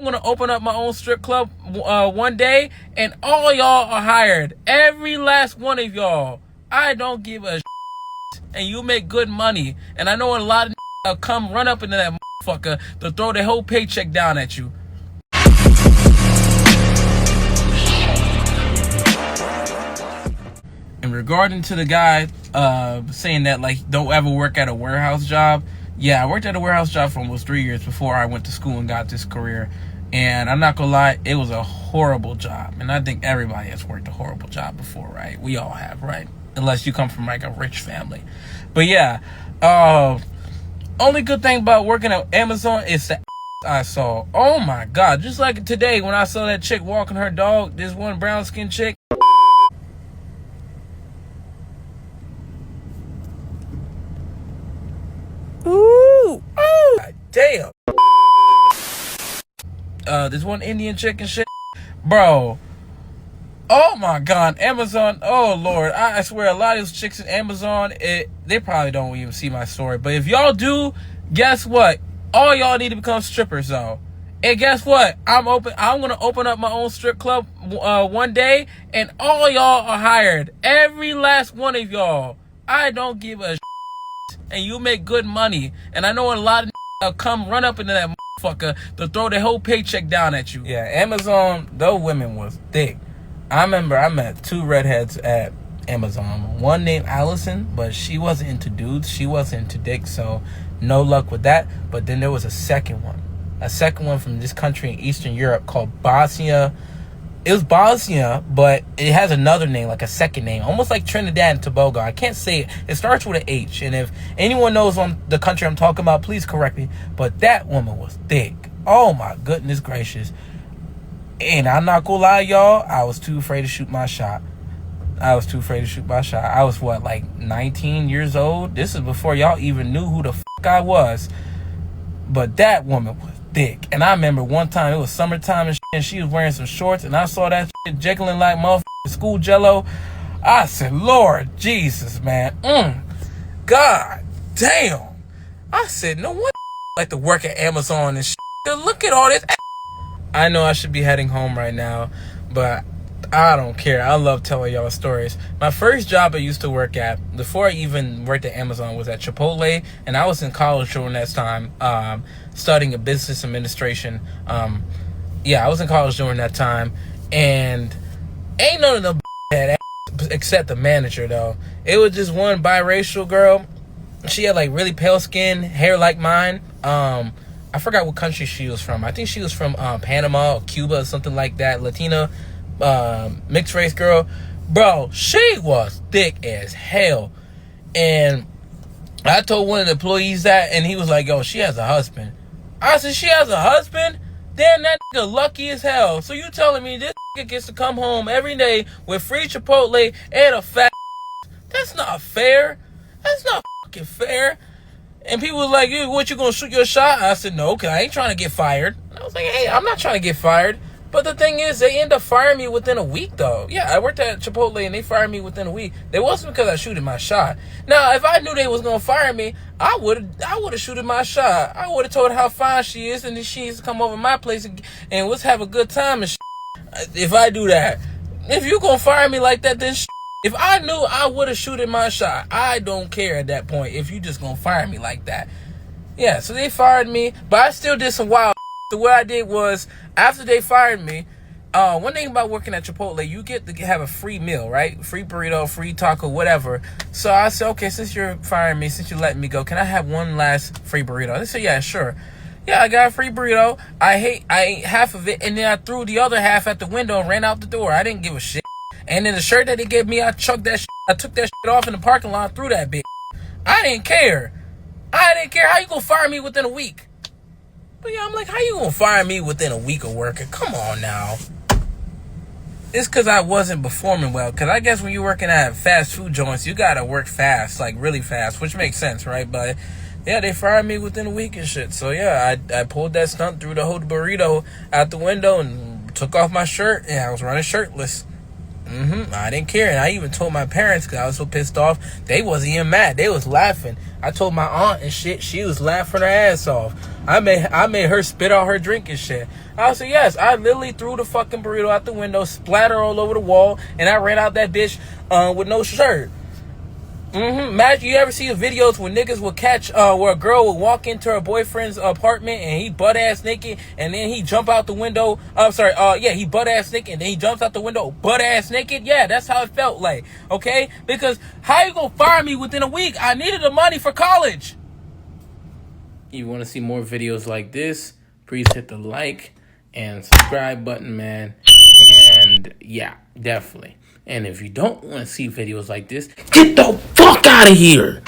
I'm gonna open up my own strip club one day, and all y'all are hired. Every last one of y'all. I don't give a shit, and you make good money. And I know a lot of come run up into that motherfucker to throw their whole paycheck down at you. And regarding to the guy saying that like don't ever work at a warehouse job, yeah, I worked at a warehouse job for almost 3 years before I went to school and got this career. And I'm not gonna lie, it was a horrible job. And I think everybody has worked a horrible job before, right? We all have, right? Unless you come from like a rich family. But yeah, only good thing about working at Amazon is the I saw. Oh my God, just like today when I saw that chick walking her dog, this one brown skinned chick. Ooh, God damn. This one Indian chick and shit, bro. Oh my God, Amazon. Oh Lord, I swear a lot of those chicks in Amazon, they probably don't even see my story. But if y'all do, guess what? All y'all need to become strippers though. And guess what? I'm gonna open up my own strip club one day, and all y'all are hired. Every last one of y'all. I don't give a shit, and you make good money. And I know a lot of come run up into that motherfucker to throw their whole paycheck down at you. Yeah, Amazon, those women was thick. I remember I met two redheads at Amazon. One named Allison, but she wasn't into dudes. She wasn't into dick, so no luck with that. But then there was a second one. A second one from this country in Eastern Europe called Bosnia. It was Bosnia, but it has another name, like a second name. Almost like Trinidad and Tobago. I can't say it. It starts with an H. And if anyone knows on the country I'm talking about, please correct me. But that woman was thick. Oh my goodness gracious. And I'm not gonna lie, y'all, I was too afraid to shoot my shot. I was what, like 19 years old? This is before y'all even knew who the fuck I was. But that woman was thick. And I remember one time, it was summertime and she was wearing some shorts, and I saw that shit jiggling like motherfucking school jello. I said, Lord Jesus, man. God damn. I said, no one like to work at Amazon and shit. Look at all this. I know I should be heading home right now, but I don't care. I love telling y'all stories. My first job I used to work at, before I even worked at Amazon, was at Chipotle, and I was in college during that time, studying a business administration. I was in college during that time, and ain't none of them had ass except the manager, though. It was just one biracial girl. She had, like, really pale skin, hair like mine. I forgot what country she was from. I think she was from Panama or Cuba or something like that. Latina, mixed race girl. Bro, she was thick as hell. And I told one of the employees that, and he was like, yo, she has a husband. I said, she has a husband? Damn, that nigga lucky as hell. So you telling me this nigga gets to come home every day with free Chipotle and a fat That's not fair. That's not fucking fair. And people was like, what, you gonna shoot your shot? I said, no, because I ain't trying to get fired. I was like, hey, I'm not trying to get fired. But the thing is, they end up firing me within a week, though. Yeah, I worked at Chipotle, and they fired me within a week. It wasn't because I shooted my shot. Now, if I knew they was going to fire me, I would have shooted my shot. I would have told her how fine she is, and that she needs to come over to my place and let's have a good time and shit. If I do that. If you going to fire me like that, then shit. If I knew, I would have shooted my shot. I don't care at that point if you just going to fire me like that. Yeah, so they fired me, but I still did some wild. So what I did was, after they fired me, one thing about working at Chipotle, you get to have a free meal, right? Free burrito, free taco, whatever. So I said, okay, since you're firing me, since you're letting me go, can I have one last free burrito? They said, yeah, sure. Yeah, I got a free burrito. I ate half of it, and then I threw the other half at the window and ran out the door. I didn't give a shit. And then the shirt that they gave me, I chucked that shit. I took that shit off in the parking lot, threw that bitch. I didn't care. How you gonna fire me within a week? But yeah, I'm like, how you gonna fire me within a week of working? Come on now. It's because I wasn't performing well. Because I guess when you're working at fast food joints, you gotta work fast, like really fast, which makes sense, right? But yeah, they fired me within a week and shit. So yeah, I pulled that stunt, threw the whole burrito out the window, and took off my shirt, and I was running shirtless. I didn't care, and I even told my parents because I was so pissed off. They wasn't even mad. They was laughing. I told my aunt and shit. She was laughing her ass off. I made her spit out her drink and shit. I said, yes, I literally threw the fucking burrito out the window, splattered all over the wall, and I ran out that bitch with no shirt. Imagine you ever see the videos when niggas would catch where a girl would walk into her boyfriend's apartment and he butt ass naked and then he jump out the window. He butt ass naked and then he jumps out the window butt ass naked. Yeah, that's how it felt like. Okay, because how you gonna fire me within a week? I needed the money for college. You want to see more videos like this? Please hit the like and subscribe button, man. And yeah, definitely. And if you don't want to see videos like this, get the fuck out of here.